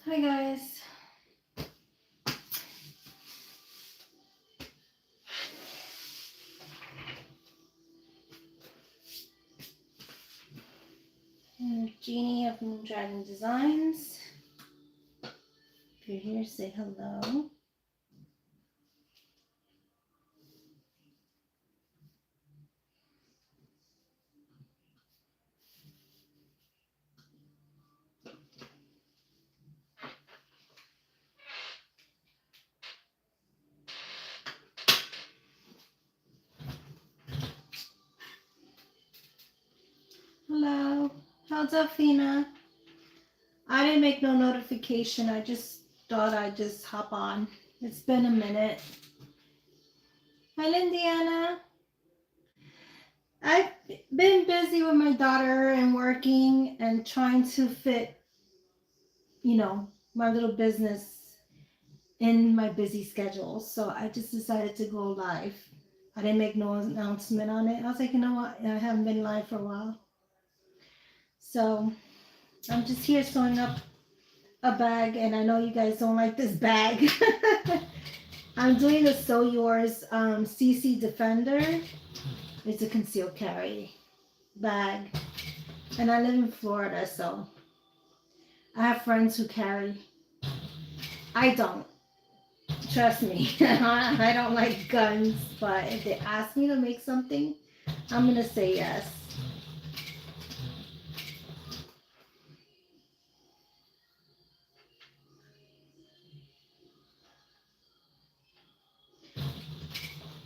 Hi guys. And Jeannie of Moon Dragon Designs. If you're here, say hello. Hello. How's up, Fina? I didn't make no notification. I just thought I'd just hop on. It's been a minute. Hi, Lindiana. I've been busy with my daughter and working and trying to fit, my little business in my busy schedule. So I just decided to go live. I didn't make no announcement on it. I was like, you know what? I haven't been live for a while. So I'm just here sewing up a bag, and I know you guys don't like this bag. I'm doing a Sew Yours CC Defender. It's a concealed carry bag. And I live in Florida, so I have friends who carry. I don't. Trust me. I don't like guns, but if they ask me to make something, I'm going to say yes.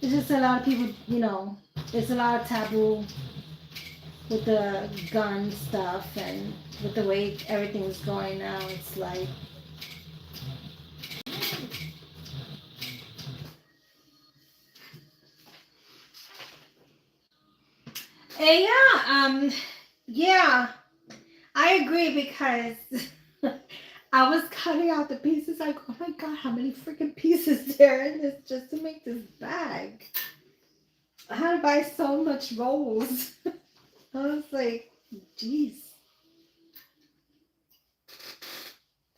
It's just a lot of people, there's a lot of taboo with the gun stuff and with the way everything's going now. It's like, yeah, I agree because I was cutting out the pieces. Like, oh my god, how many freaking pieces there in this just to make this bag? I had to buy so much rolls. I was like, geez.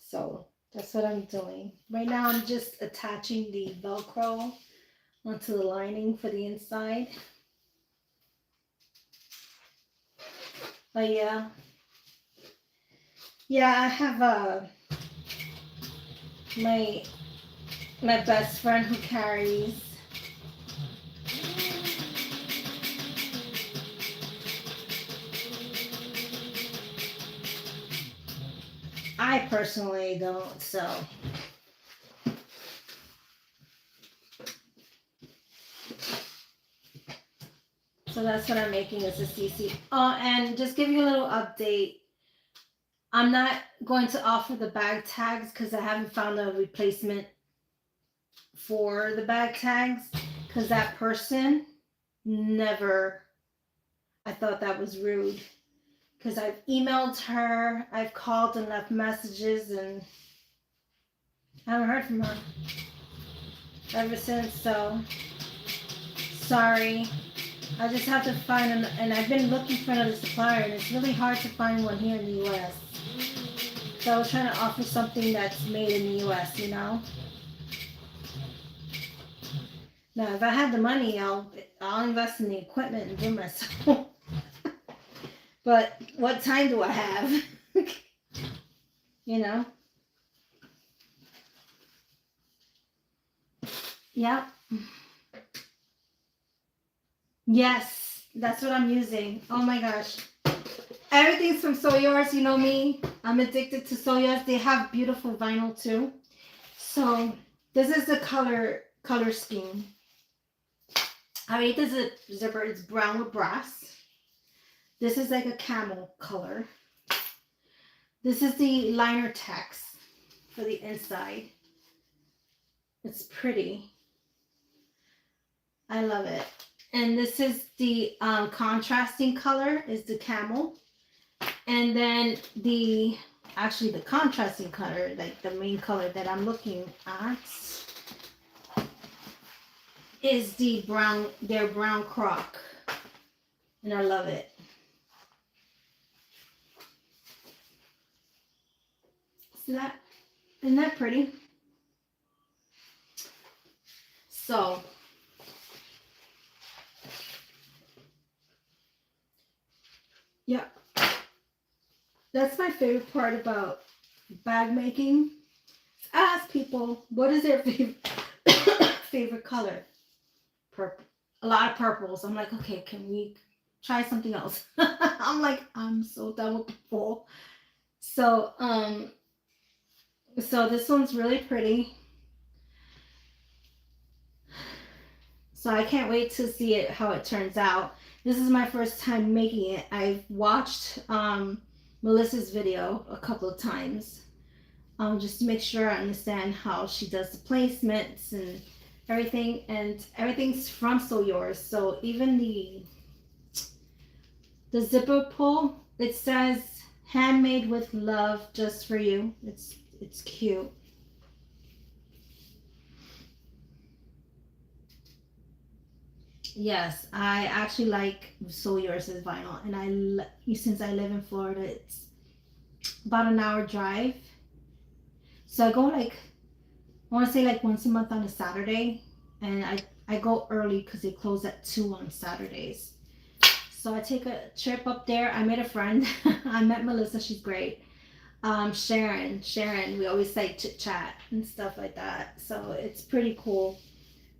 So that's what I'm doing. Right now I'm just attaching the Velcro onto the lining for the inside. But yeah. Yeah, I have my best friend who carries. I personally don't, so that's what I'm making as a CC. Oh, and just give you a little update. I'm not going to offer the bag tags because I haven't found a replacement for the bag tags, because that person never, I thought that was rude, because I've emailed her, I've called and left messages, and I haven't heard from her ever since. So sorry. I just have to find and I've been looking for another supplier, and it's really hard to find one here in the US. So I was trying to offer something that's made in the US, Now, if I have the money, I'll invest in the equipment and do it myself. But what time do I have? Yep. Yes, that's what I'm using. Oh my gosh. Everything's from Sew Yours, you know me. I'm addicted to Sew Yours. They have beautiful vinyl too. So this is the color scheme. I mean, this is a zipper. It's brown with brass. This is like a camel color. This is the liner text for the inside. It's pretty. I love it. And this is the contrasting color is the camel. And then the contrasting color, like the main color that I'm looking at, is the brown, their brown croc. And I love it. See that? Isn't that pretty? So, yeah, that's my favorite part about bag making. Ask people what is their favorite color. Purple. A lot of purples. I'm like, okay, can we try something else? I'm like, I'm so done with purple. So, so this one's really pretty. So I can't wait to see it how it turns out. This is my first time making it. I've watched Melissa's video a couple of times, just to make sure I understand how she does the placements and everything. And everything's from So Yours. So even the zipper pull, it says handmade with love just for you. It's cute. Yes, I actually like So Yours is vinyl, and since I live in Florida, it's about an hour drive. So I go like, I want to say like once a month on a Saturday, and I go early because they close at 2 on Saturdays. So I take a trip up there. I made a friend. I met Melissa. She's great. Sharon. We always say chit chat and stuff like that. So it's pretty cool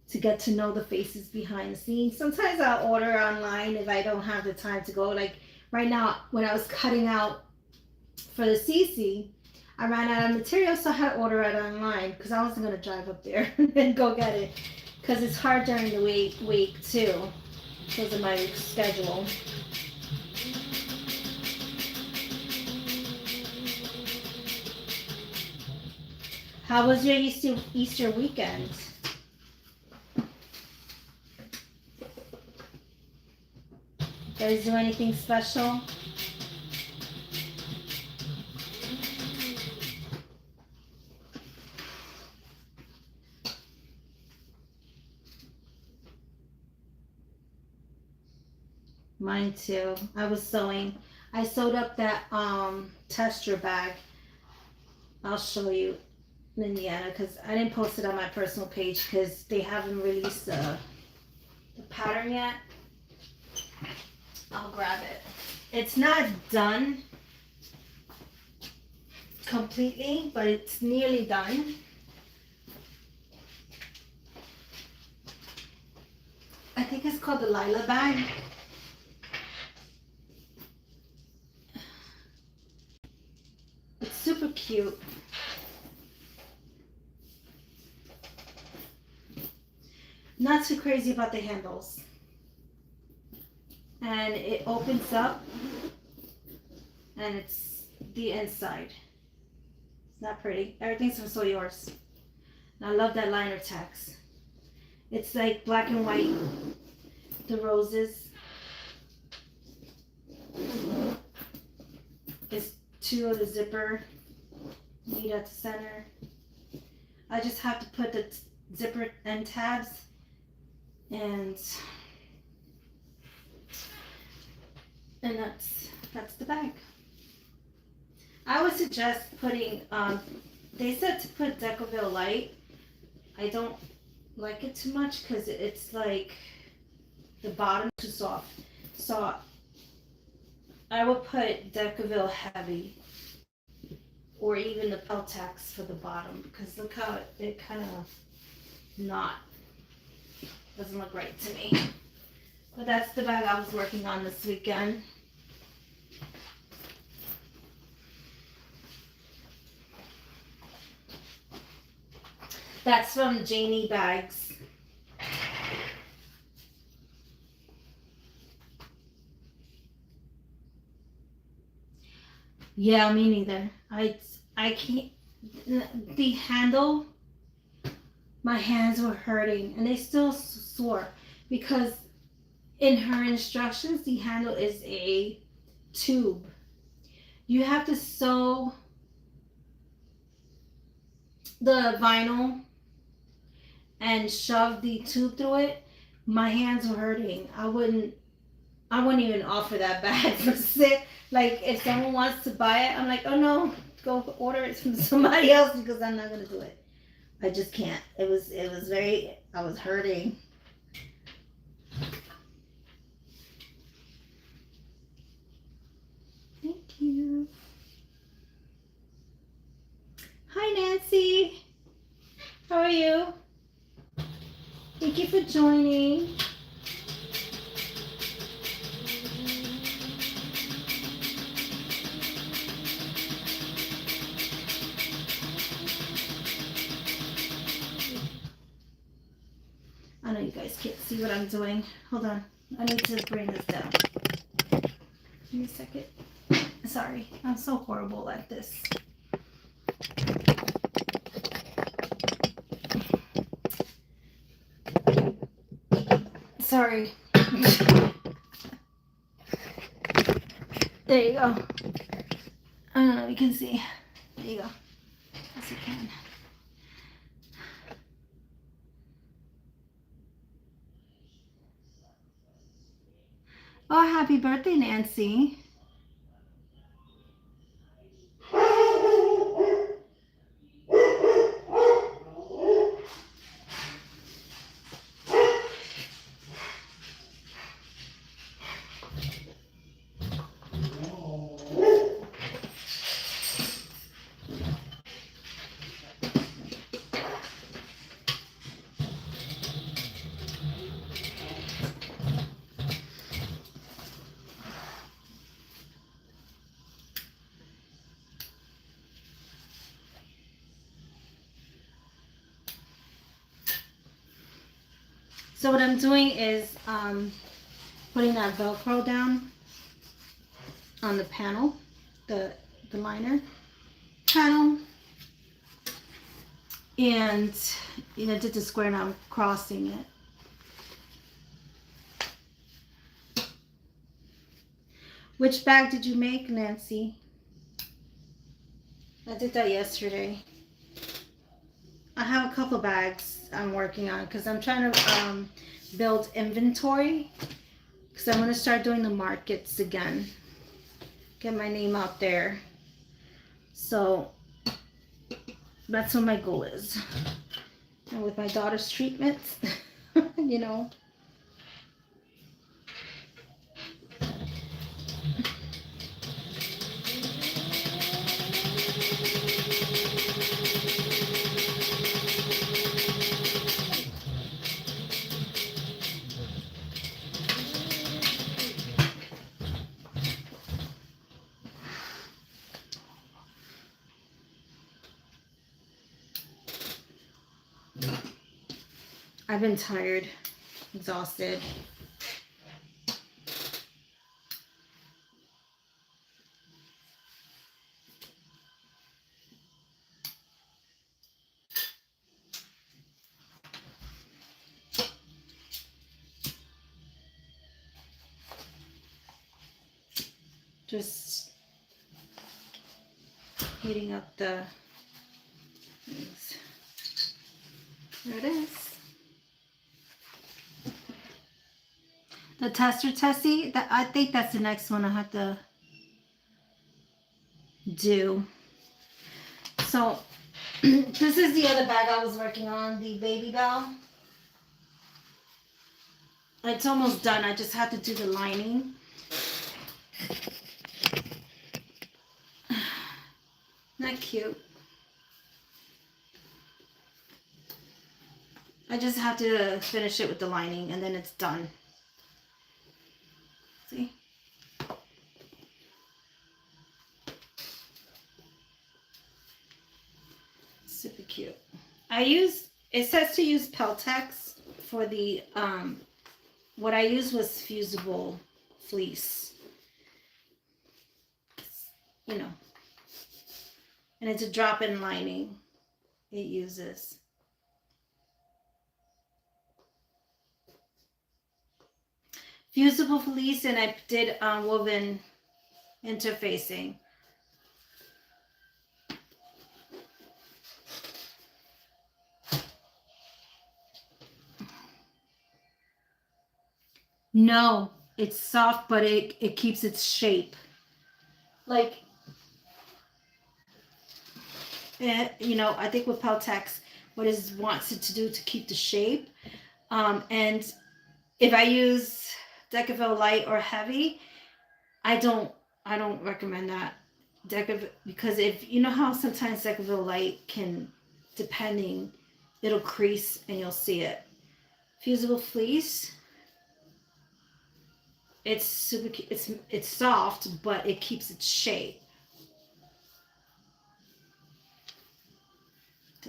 to get to know the faces behind the scenes. Sometimes I'll order online if I don't have the time to go. Like right now, when I was cutting out for the CC, I ran out of material, so I had to order it online because I wasn't gonna drive up there and go get it because it's hard during the week too because of my schedule. How was your Easter weekend? You guys do anything special? Mine too. I was sewing. I sewed up that tester bag. I'll show you, Indiana, because I didn't post it on my personal page because they haven't released the pattern yet. I'll grab it. It's not done completely, but it's nearly done. I think it's called the Lila bag. It's super cute. Not too crazy about the handles. And it opens up and it's the inside. It's not pretty. Everything's from So Yours. And I love that liner text. It's like black and white. The roses. It's 2 of the zipper. Meet at the center. I just have to put the zipper end tabs and that's the bag. I would suggest putting they said to put Decaville Light. I don't like it too much because it's like the bottom too soft. So I would put Decaville Heavy or even the Peltex for the bottom because look how it kind of not doesn't look right to me. But that's the bag I was working on this weekend. That's from Jeannie Bags. Yeah, me neither. I can't. The handle, my hands were hurting, and they still sore because in her instructions, the handle is a tube. You have to sew the vinyl and shove the tube through it. My hands were hurting. I wouldn't even offer that bag for sale. Like if someone wants to buy it, I'm like, oh no, go order it from somebody else because I'm not gonna do it. I just can't. It was very. I was hurting. Thank you. Hi Nancy. How are you? Thank you for joining. I know you guys can't see what I'm doing. Hold on. I need to bring this down. Give me a second. Sorry. I'm so horrible at this. Sorry. There you go. I don't know if you can see. There you go. Yes, you can. Oh, happy birthday, Nancy. So what I'm doing is putting that Velcro down on the panel, the liner panel, and did the square and I'm crossing it. Which bag did you make, Nancy? I did that yesterday. I have a couple bags I'm working on because I'm trying to build inventory because I'm going to start doing the markets again. Get my name out there. So that's what my goal is. And with my daughter's treatments, you know. I've been tired, exhausted. Just heating up the things. There it is. The tester tessie, I think that's the next one I have to do. So this is the other bag I was working on, the Baby Bell. It's almost done. I just have to do the lining. Not cute. I just have to finish it with the lining and then it's done. See? Super cute. It says to use Peltex for the, what I used was fusible fleece. You know. And it's a drop-in lining it uses. Fusible fleece, and I did woven interfacing. No, it's soft, but it keeps its shape. Like, you know, I think with Peltex, what it wants it to do to keep the shape. And if I use Decaville light or heavy, I don't I don't recommend that Decaville, because if you know how sometimes Decaville light can, depending, it'll crease and you'll see it. Fusible fleece, it's super, it's soft, but it keeps its shape.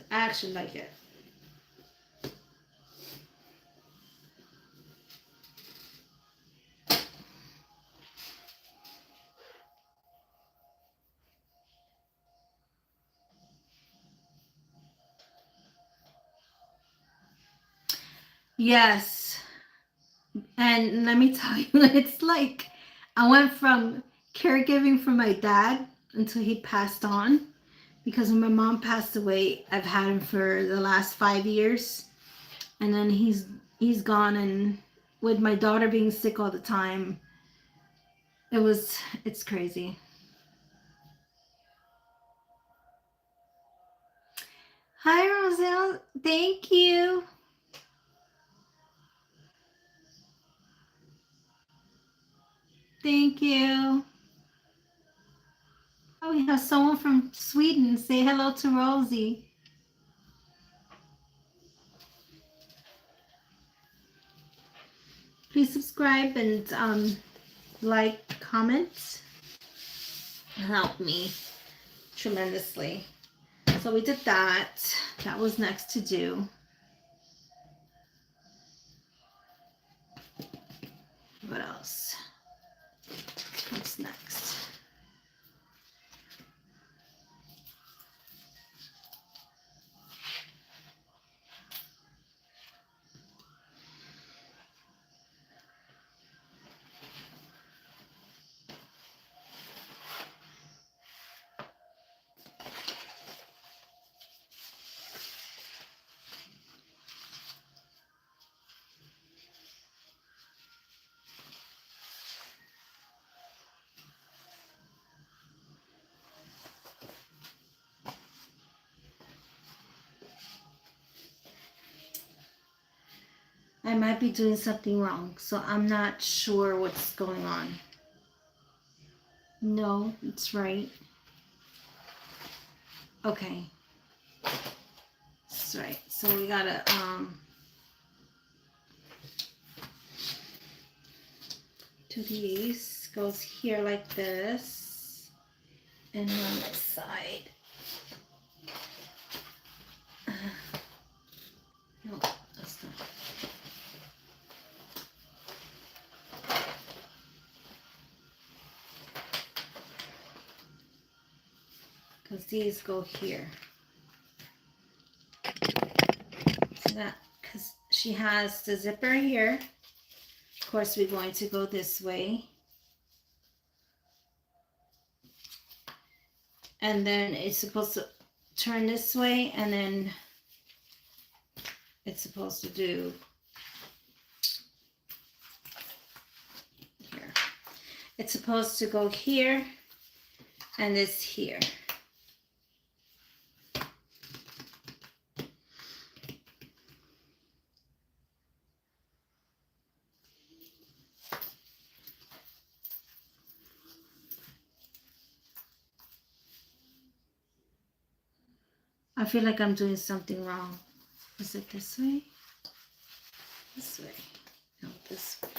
I actually like it. Yes. And let me tell you, it's like I went from caregiving for my dad until he passed on. Because when my mom passed away, I've had him for the last 5 years. And then he's gone, and with my daughter being sick all the time, it's crazy. Hi Roselle. Thank you. Thank you. Oh, we have someone from Sweden. Say hello to Rosie. Please subscribe and like, comment. Help me tremendously. So we did that. That was next to do. What else? What's next? I might be doing something wrong, so I'm not sure what's going on. No, it's right. Okay. That's right. So we gotta do these. Goes here like this. And on this side. No, that's not. Because these go here. So that, because she has the zipper here. Of course, we're going to go this way. And then it's supposed to turn this way, and then it's supposed to do here. It's supposed to go here, and this here. I feel like I'm doing something wrong. Is it this way? This way. No, this way.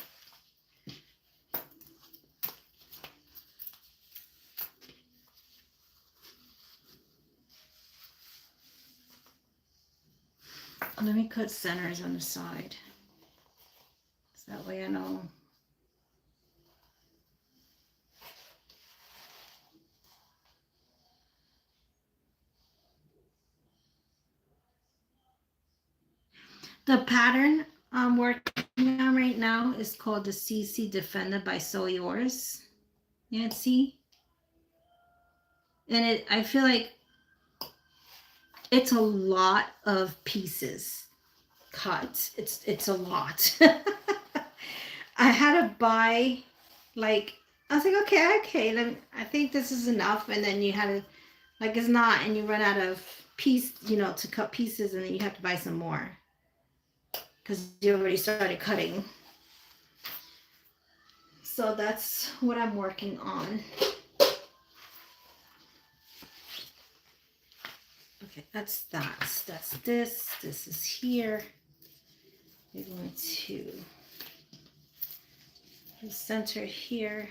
Let me cut centers on the side. So that way I know. The pattern I'm working on right now is called the CC Defender by Sew Yours, Nancy. And I feel like it's a lot of pieces cut. It's a lot. I had to buy, like, I was like, okay, then I think this is enough. And then you had to, like, it's not, and you run out of to cut pieces, and then you have to buy some more because you already started cutting. So that's what I'm working on. Okay, that's that. That's this. This is here. We're going to center here.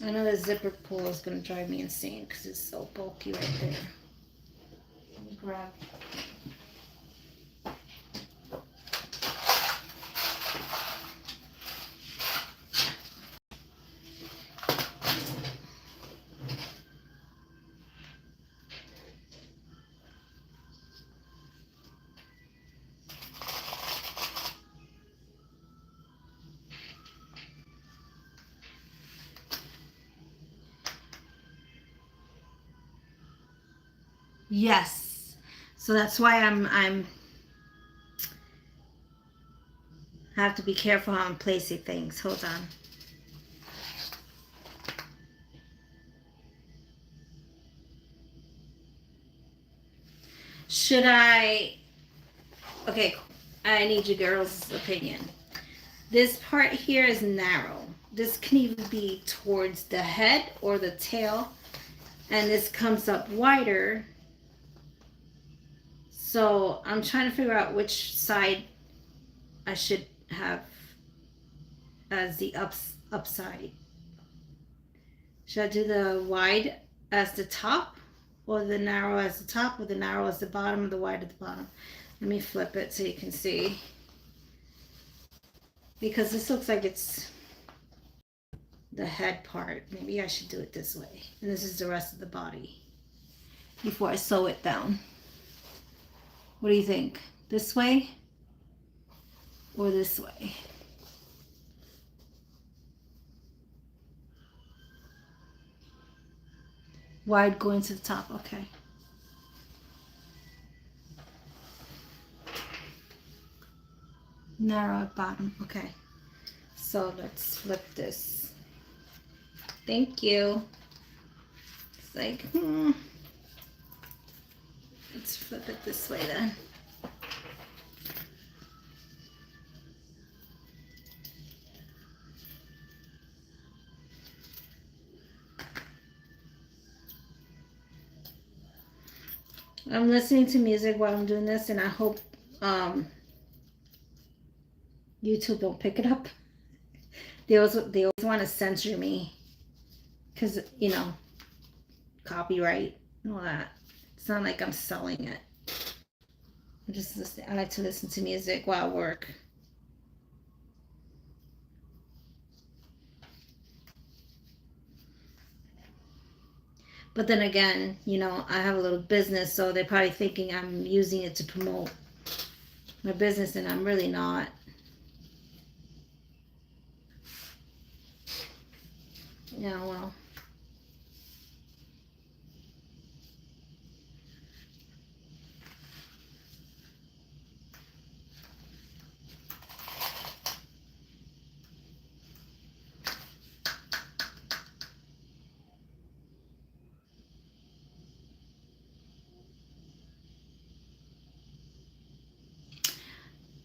I know the zipper pull is going to drive me insane because it's so bulky right there. Let me grab. Yes. So that's why I have to be careful how I'm placing things. Hold on. Should I... Okay, I need your girl's opinion. This part here is narrow. This can either be towards the head or the tail. And this comes up wider. So I'm trying to figure out which side I should have as the upside. Should I do the wide as the top, or the narrow as the top, or the narrow as the bottom, or the wide at the bottom? Let me flip it so you can see. Because this looks like it's the head part. Maybe I should do it this way. And this is the rest of the body before I sew it down. What do you think? This way or this way? Wide going to the top, okay. Narrow at bottom, okay. So let's flip this. Thank you. It's like, Let's flip it this way then. I'm listening to music while I'm doing this, and I hope YouTube don't pick it up. They always want to censor me because, copyright and all that. It's not like I'm selling it. I like to listen to music while I work. But then again, I have a little business, so they're probably thinking I'm using it to promote my business, and I'm really not. Yeah, well.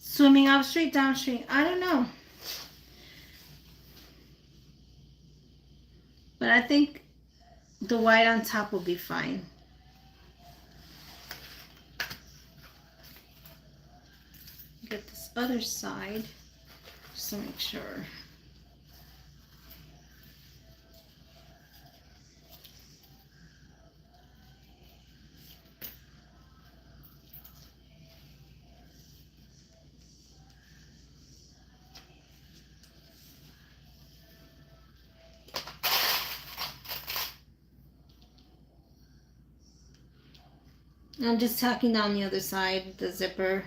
Swimming upstream, downstream. I don't know. But I think the white on top will be fine. Get this other side just to make sure. I'm just tacking down the other side with the zipper.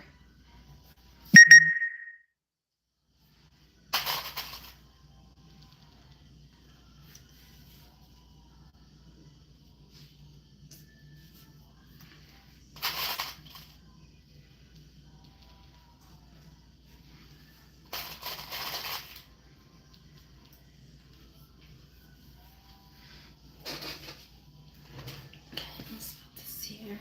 Let's put this here.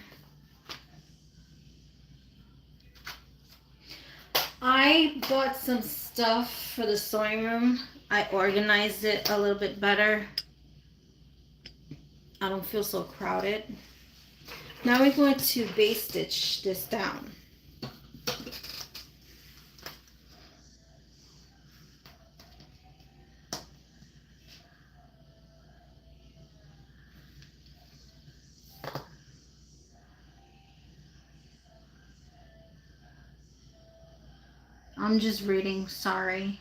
I bought some stuff for the sewing room. I organized it a little bit better. I don't feel so crowded. Now we're going to base stitch this down. I'm just reading, sorry.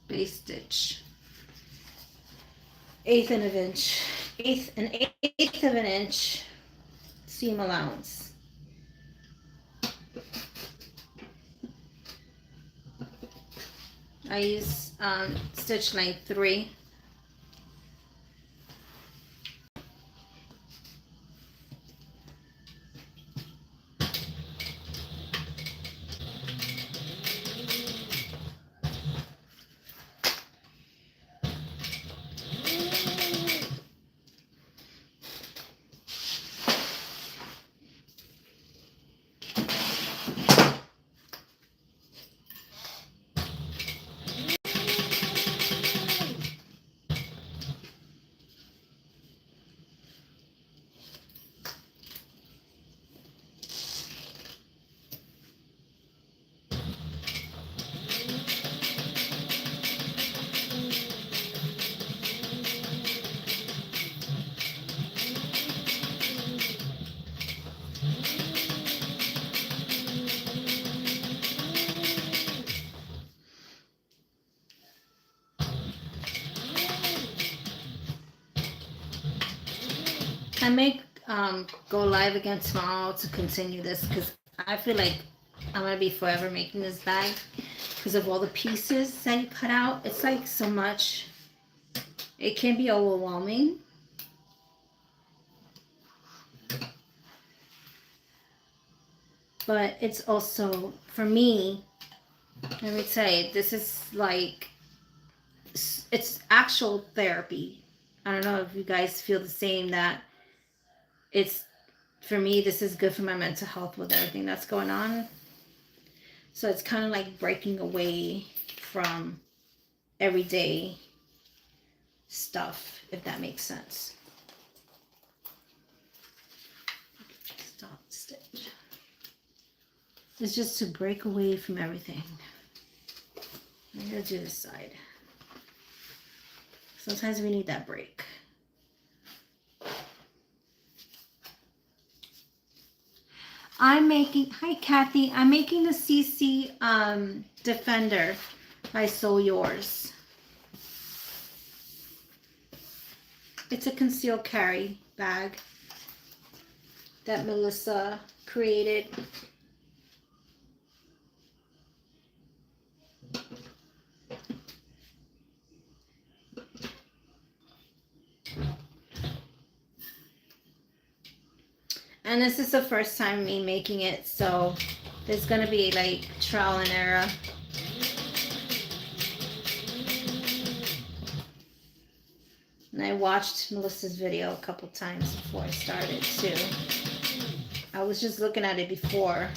Base stitch. Eighth of an inch seam allowance. I use stitch length 3. I may go live again tomorrow to continue this because I feel like I'm gonna be forever making this bag because of all the pieces that you cut out. It's like so much. It can be overwhelming. But it's also, for me, let me say, this is like, it's actual therapy. I don't know if you guys feel the same, that it's, for me, this is good for my mental health with everything that's going on. So it's kind of like breaking away from everyday stuff, if that makes sense. Stop stitch. It's just to break away from everything. I'm gonna do this side. Sometimes we need that break. I'm making, hi Kathy, I'm making the CC Defender by Sew Yours. It's a concealed carry bag that Melissa created. And this is the first time me making it, so there's gonna be like trial and error. And I watched Melissa's video a couple times before I started too. I was just looking at it before.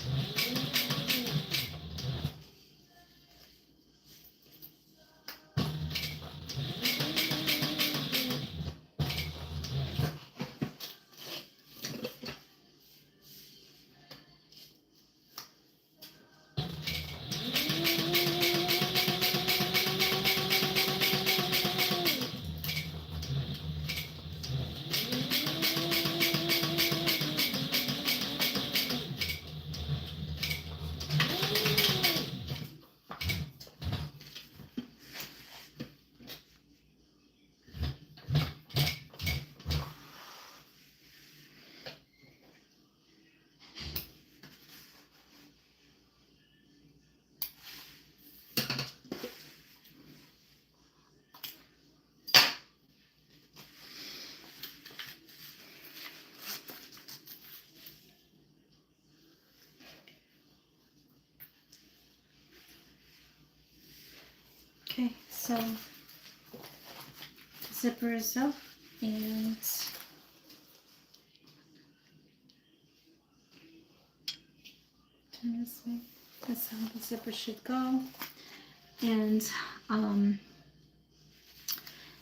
Okay, so zipper is up and turn this way. That's how the zipper should go. And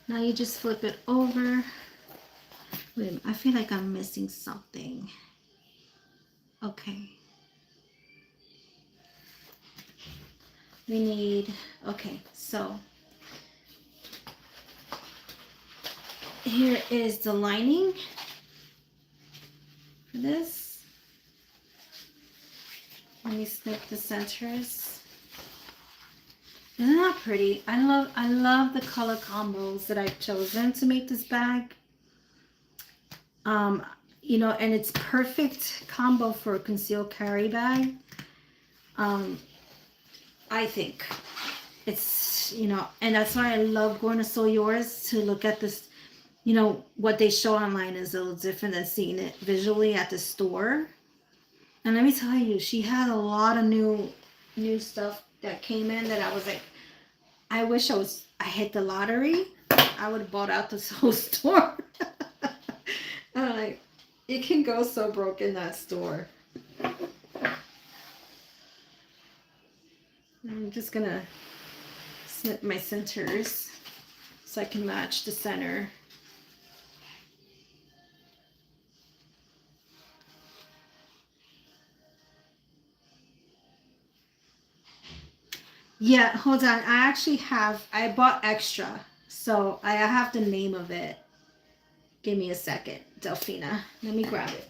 now you just flip it over. Wait a minute, I feel like I'm missing something. Okay. We need, okay, so here is the lining for this. Let me snip the centers. Isn't that pretty? I love the color combos that I've chosen to make this bag. You know, and it's perfect combo for a concealed carry bag. I think it's, you know, and that's why I love going to Sew Yours to look at this. You know, what they show online is a little different than seeing it visually at the store. And let me tell you, she had a lot of new stuff that came in that I was like, I wish I hit the lottery. I would have bought out this whole store. I'm like, it can go so broke in that store. I'm just gonna snip my centers so I can match the center. Yeah, hold on. I bought extra. So I have the name of it. Give me a second, Delphina. Let me grab it.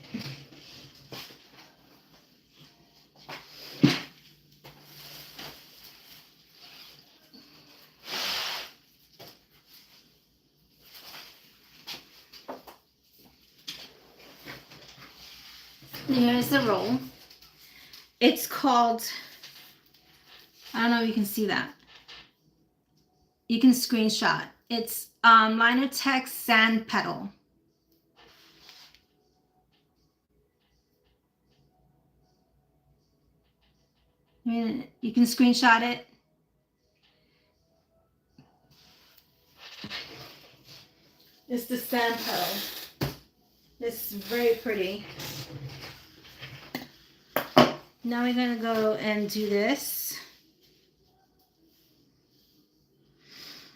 Here's the roll. It's called, I don't know if you can see that. You can screenshot. It's Linotex Sand Petal. You can screenshot it. It's the sand petal. It's very pretty. Now we're gonna go and do this.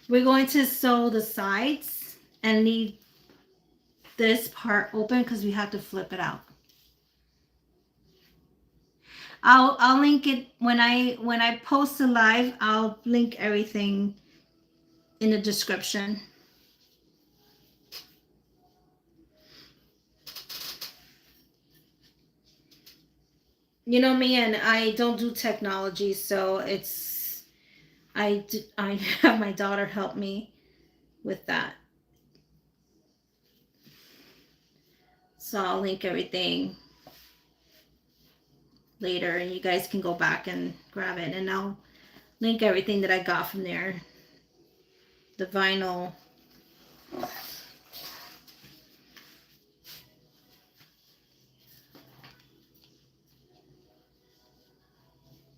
We're going to sew the sides and leave this part open because we have to flip it out. I'll link it when I post the live. I'll link everything in the description. You know me, and I don't do technology, so it's I have my daughter help me with that. So I'll link everything later and you guys can go back and grab it, and I'll link everything that I got from there. The vinyl.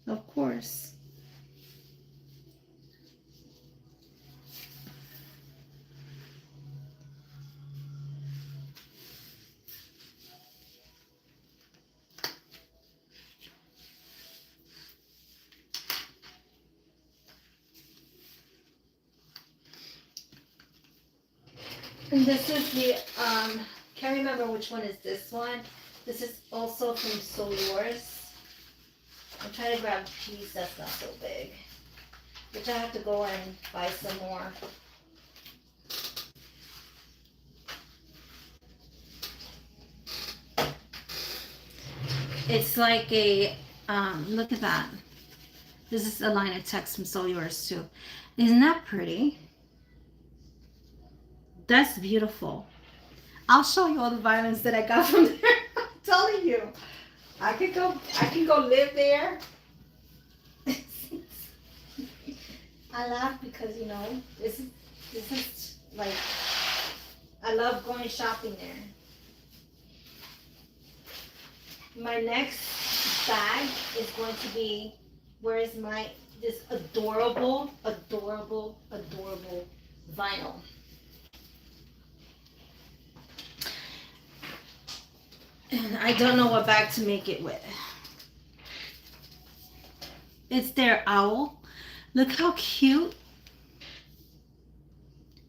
Of course. And this is the, can't remember which one is this one. This is also from Sew Yours. I'm trying to grab a piece that's not so big, which I have to go and buy some more. It's like a, look at that. This is a line of text from Sew Yours too. Isn't that pretty? That's beautiful. I'll show you all the violence that I got from there. I'm telling you. I can go live there. I laugh because, you know, this is like, I love going shopping there. My next bag is going to be, this this adorable, adorable, adorable vinyl. And I don't know what bag to make it with. It's their owl. Look how cute.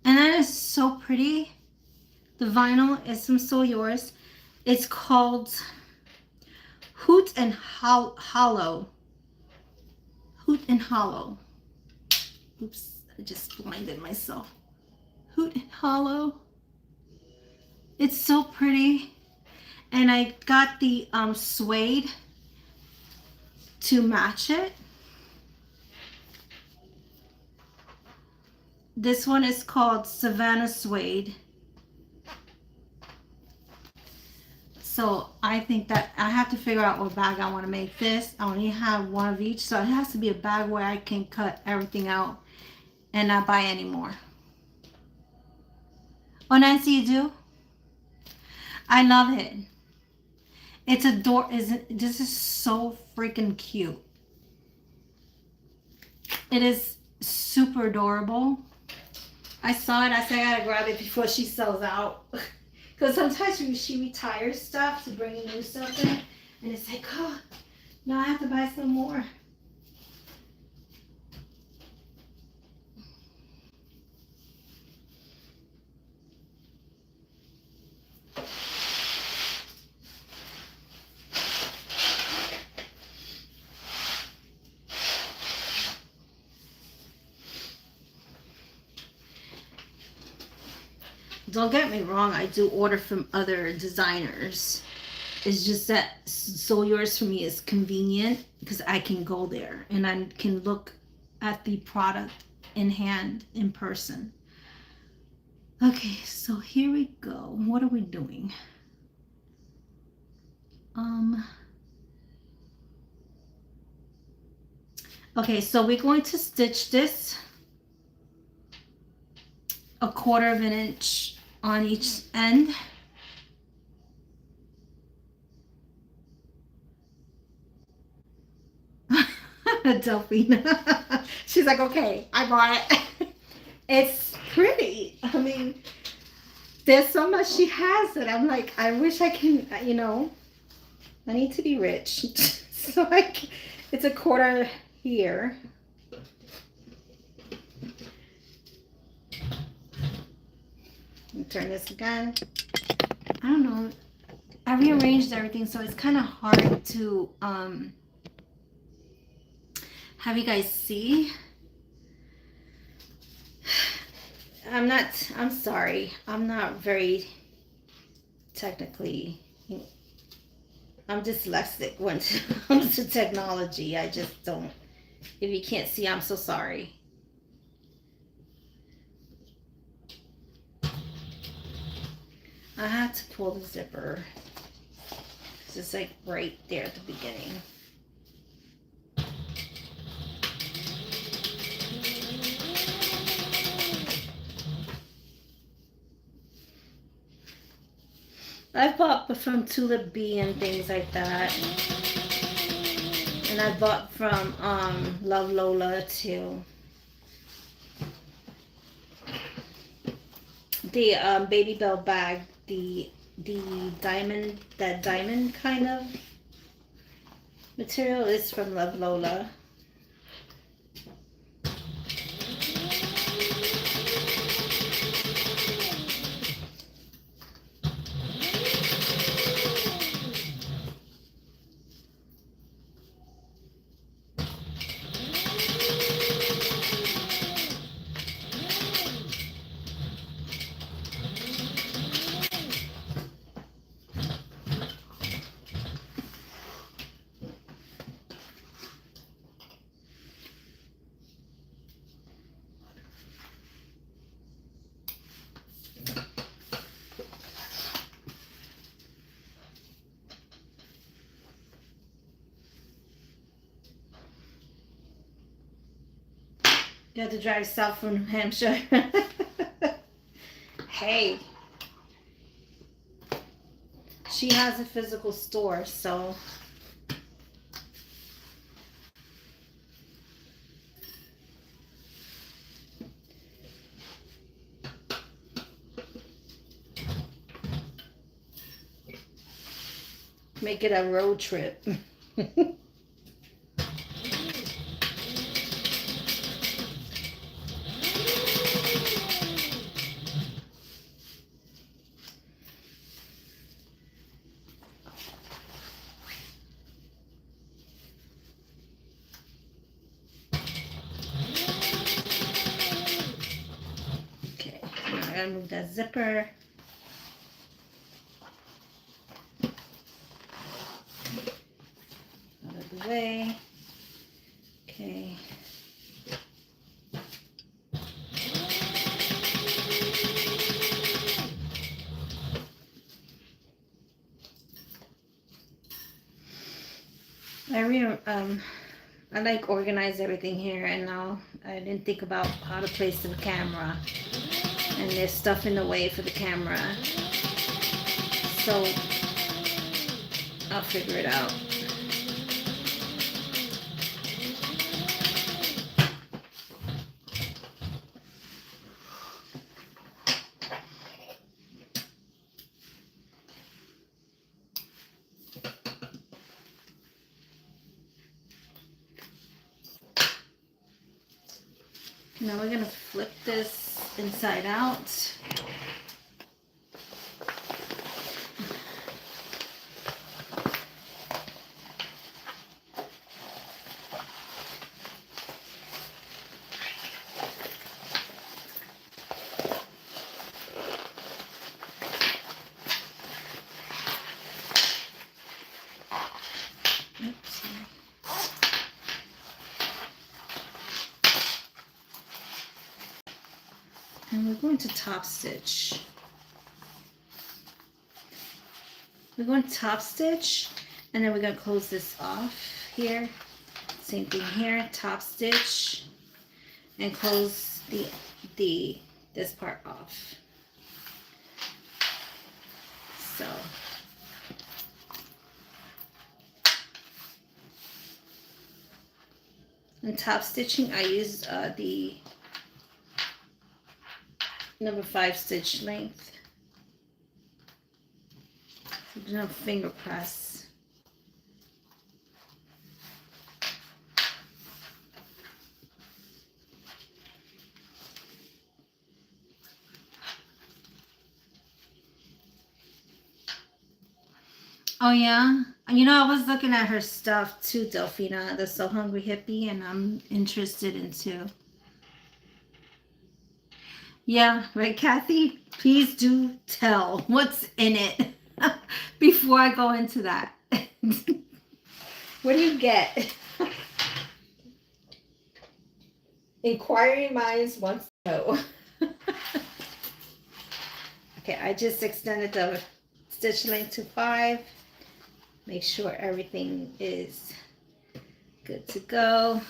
And that is so pretty. The vinyl is from So Yours. It's called Hoot and Hollow. Hoot and Hollow. Oops, I just blinded myself. Hoot and Hollow. It's so pretty. And I got the suede to match it. This one is called Savannah Suede. So I think that I have to figure out what bag I want to make this. I only have one of each, so it has to be a bag where I can cut everything out and not buy any more. Oh, Nancy, you do? I love it. It's this is so freaking cute. It is super adorable. I saw it. I said I gotta grab it before she sells out. Because sometimes she retires stuff to bring new stuff in. And it's like, oh, now I have to buy some more. Don't get me wrong, I do order from other designers. It's just that So Yours for me is convenient because I can go there and I can look at the product in hand, in person. Okay, so here we go. What are we doing? Okay, so we're going to stitch this 1/4 of an inch on each end. Delphine. She's like, okay, I bought it. It's pretty. I mean, there's so much she has that I'm like, I wish I can, you know, I need to be rich. So it's 1/4 here. Turn this again. I don't know. I rearranged everything, so it's kind of hard to have you guys see. I'm sorry. I'm not very technically, I'm dyslexic when it comes to technology. I just don't. If you can't see, I'm so sorry. I had to pull the zipper because it's like right there at the beginning. I've bought from Tulip Bee and things like that. And I bought from Love Lola too. The Baby Bell bag, the diamond, that diamond kind of material is from Love Lola. You have to drive south from New Hampshire. Hey. She has a physical store, so. Make it a road trip. Okay, now I gotta move that zipper. Out of the way. Okay. I like organize everything here, and now I didn't think about how to place the camera, and there's stuff in the way for the camera, so I'll figure it out. Now we're gonna flip this inside out. Oops. And we're going to top stitch. We're going to top stitch, and then we're going to close this off here. Same thing here, top stitch, and close this part off. So in top stitching, I use the number 5 stitch length. So do a finger press. Oh yeah, you know, I was looking at her stuff too, Delphina, the So Hungry Hippie, and I'm interested in too. Yeah, right, Kathy? Please do tell what's in it before I go into that. What do you get? Inquiring minds want to know. Okay, I just extended the stitch length to 5. Make sure everything is good to go.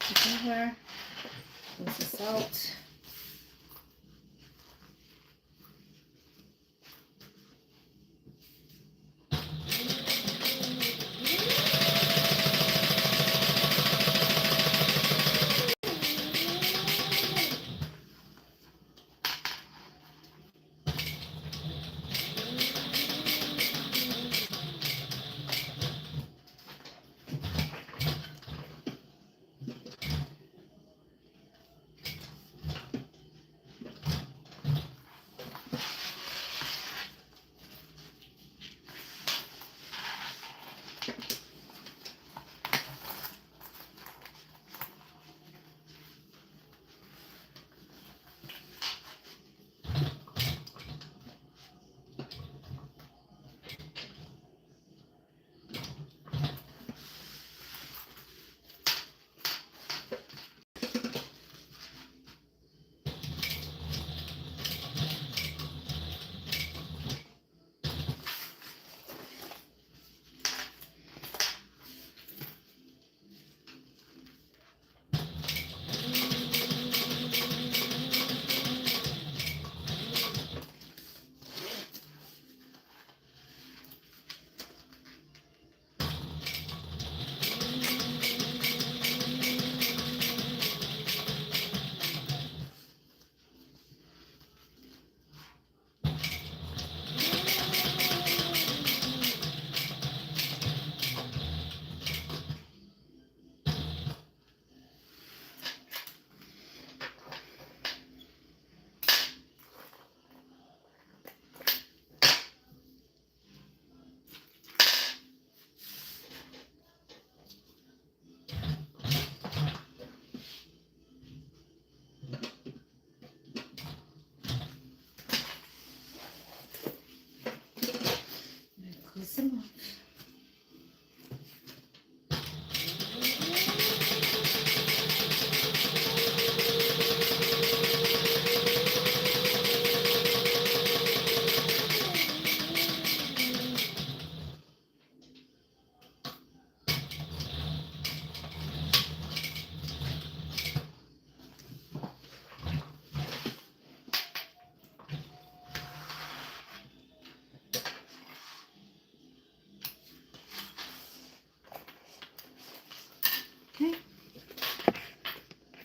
Together. Close this out.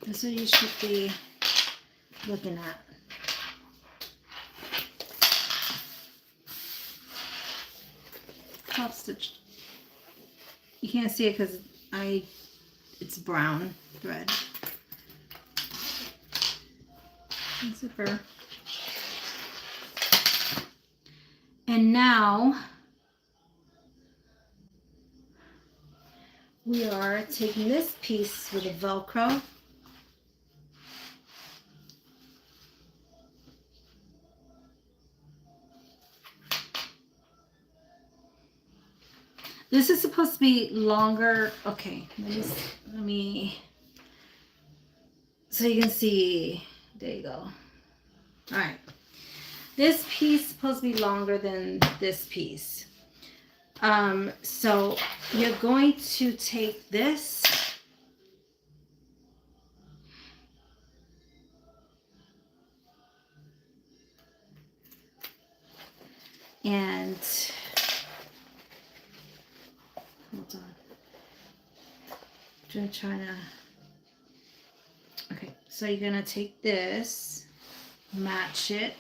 This is what you should be looking at. Top stitch. You can't see it because it's brown thread. And zipper. And now we are taking this piece with a Velcro. This is supposed to be longer. Okay, let me so you can see. There you go. All right. This piece is supposed to be longer than this piece. So you're going to take this and hold on. I'm trying to. Okay, so you're gonna take this, match it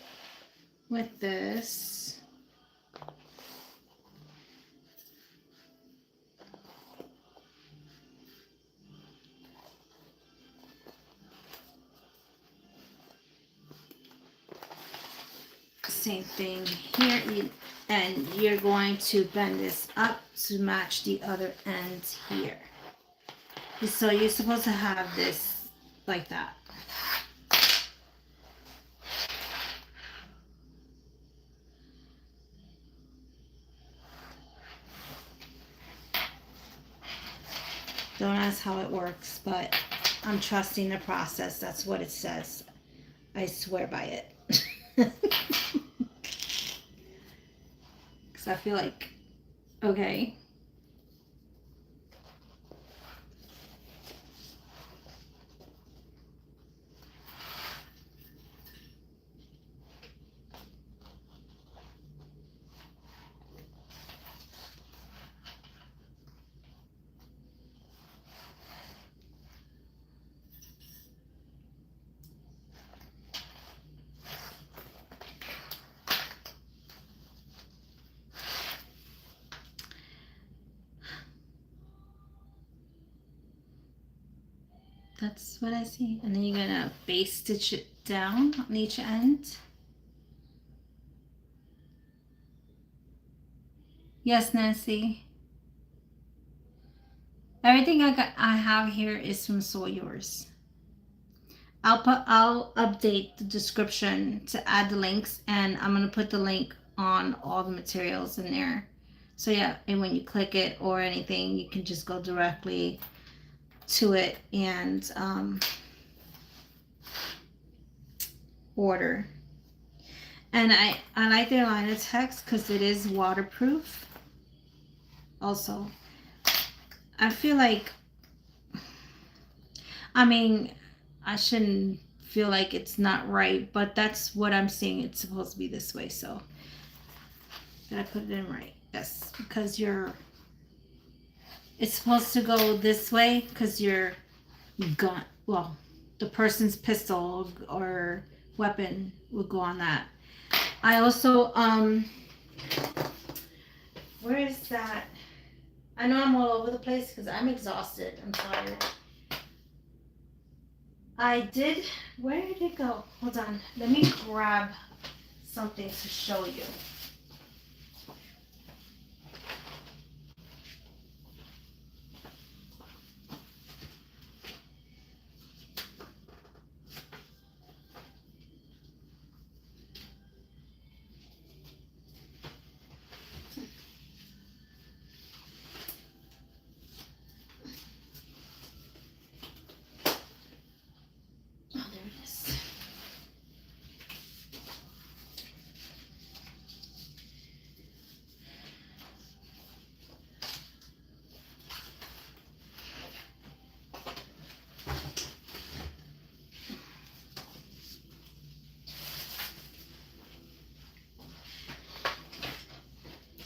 with this. Same thing here, and you're going to bend this up to match the other end here. So you're supposed to have this like that. Don't ask how it works, but I'm trusting the process. That's what it says. I swear by it. Because I feel like, okay. That's what I see. And then you're gonna base stitch it down on each end. Yes, Nancy. Everything I have here is from Sew Yours. I'll update the description to add the links, and I'm gonna put the link on all the materials in there. So yeah, and when you click it or anything, you can just go directly to it and order. And I like their liner text because it is waterproof. Also, I feel like, I mean, I shouldn't feel like it's not right, but that's what I'm seeing. It's supposed to be this way. So did I put it in right? Yes, because it's supposed to go this way because your gun, well, the person's pistol or weapon will go on that. I also, where is that? I know I'm all over the place because I'm exhausted. I'm tired. I did, where did it go? Hold on. Let me grab something to show you.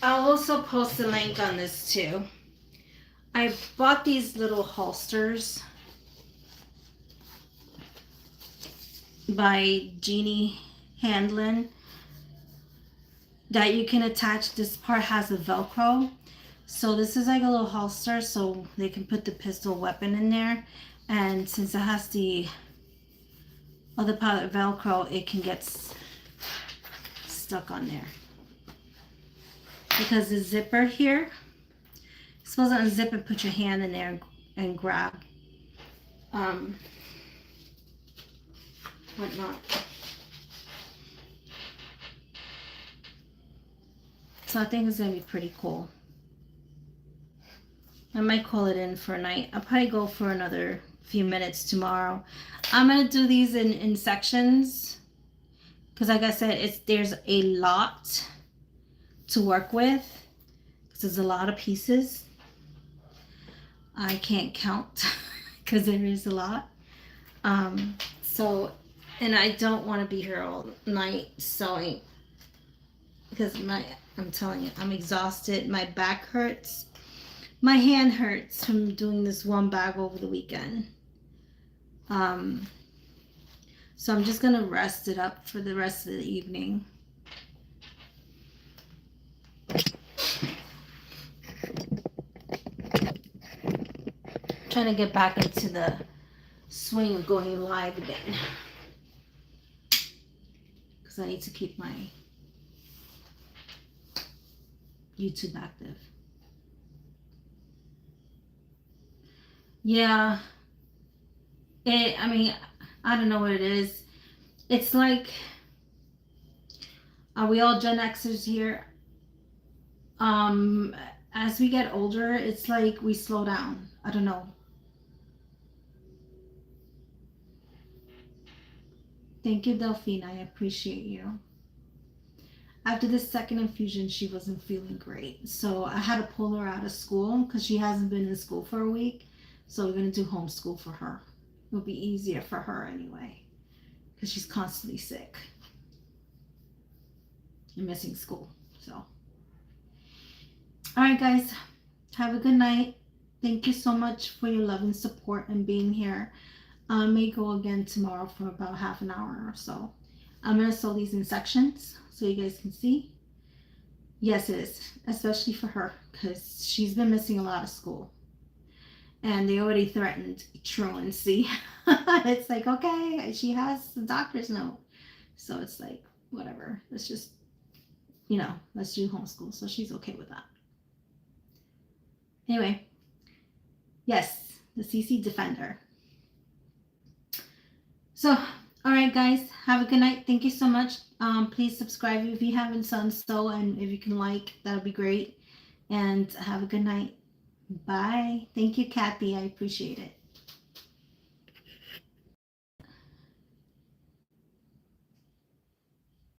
I'll also post a link on this too. I bought these little holsters by Jeannie Handlin that you can attach. This part has a Velcro. So this is like a little holster so they can put the pistol weapon in there. And since it has the other part of Velcro, it can get stuck on there. Because the zipper here, you're supposed to unzip and put your hand in there and grab whatnot. So I think it's gonna be pretty cool. I might call it in for a night. I'll probably go for another few minutes tomorrow. I'm gonna do these in sections because, like I said, there's a lot to work with. There's a lot of pieces. I can't count because there is a lot. And I don't want to be here all night sewing because I'm telling you, I'm exhausted. My back hurts. My hand hurts from doing this one bag over the weekend. So I'm just going to rest it up for the rest of the evening. Trying to get back into the swing of going live again. Because I need to keep my YouTube active. Yeah. I mean, I don't know what it is. It's like, are we all Gen Xers here? As we get older, it's like we slow down. I don't know. Thank you, Delphine. I appreciate you. After the second infusion, she wasn't feeling great. So I had to pull her out of school because she hasn't been in school for a week. So we're going to do homeschool for her. It'll be easier for her anyway because she's constantly sick and missing school. So, all right, guys, have a good night. Thank you so much for your love and support and being here. I may go again tomorrow for about half an hour or so. I'm going to sew these in sections so you guys can see. Yes, it is, especially for her because she's been missing a lot of school. And they already threatened truancy. It's like, okay, she has the doctor's note. So it's like, whatever. Let's just, let's do homeschool. So she's okay with that. Anyway, yes, the CC Defender. So, all right, guys, have a good night. Thank you so much. Please subscribe if you haven't done so. And if you can that would be great. And have a good night. Bye. Thank you, Kathy. I appreciate it.